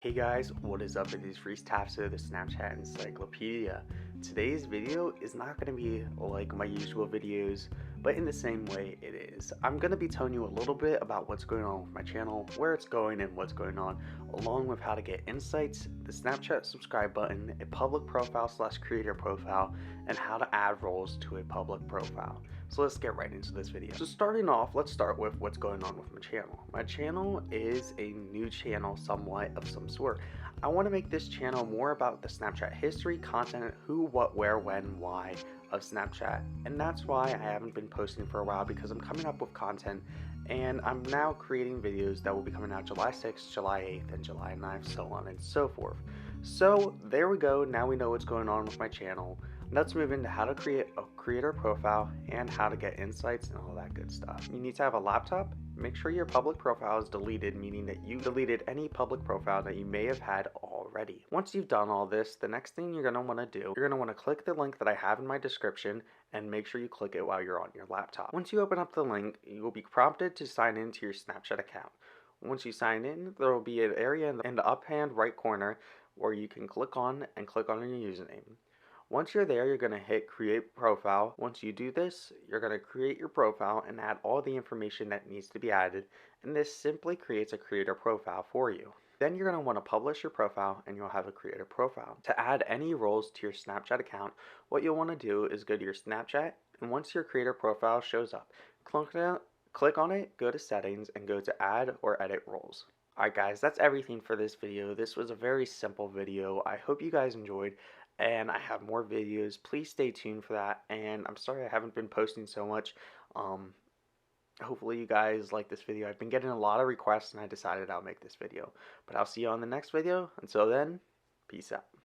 Hey guys, what is up? It is Reese Tafso, the Snapchat Encyclopedia. Today's video is not going to be like my usual videos, but in the same way it is. I'm going to be telling you a little bit about what's going on with my channel, where it's going and what's going on, along with how to get insights, the Snapchat subscribe button, a public profile slash creator profile, and how to add roles to a public profile. So let's get right into this video. So starting off, let's start with what's going on with my channel. My channel is a new channel somewhat of some sort. I want to make this channel more about the Snapchat history, content, who, what, where, when, why of Snapchat. And that's why I haven't been posting for a while, because I'm coming up with content and I'm now creating videos that will be coming out July 6th, July 8th, and July 9th, so on and so forth. So there we go, now we know what's going on with my channel. Let's move into how to create a creator profile and how to get insights and all that good stuff. You need to have a laptop. Make sure your public profile is deleted, meaning that you deleted any public profile that you may have had already. Once you've done all this, the next thing you're going to want to do, you're going to want to click the link that I have in my description and make sure you click it while you're on your laptop. Once you open up the link, you will be prompted to sign into your Snapchat account. Once you sign in, there will be an area in the up hand right corner where you can click on your username. Once you're there, you're going to hit create profile. Once you do this, you're going to create your profile and add all the information that needs to be added, and this simply creates a creator profile for you. Then you're going to want to publish your profile and you'll have a creator profile. To add any roles to your Snapchat account, what you'll want to do is go to your Snapchat, and once your creator profile shows up, click on it, go to settings, and go to add or edit roles. Alright guys, that's everything for this video. This was a very simple video. I hope you guys enjoyed, and I have more videos. Please stay tuned for that, and I'm sorry I haven't been posting so much. Um, Hopefully you guys like this video. I've been getting a lot of requests and I decided I'll make this video. But I'll see you on the next video. Until then, peace out.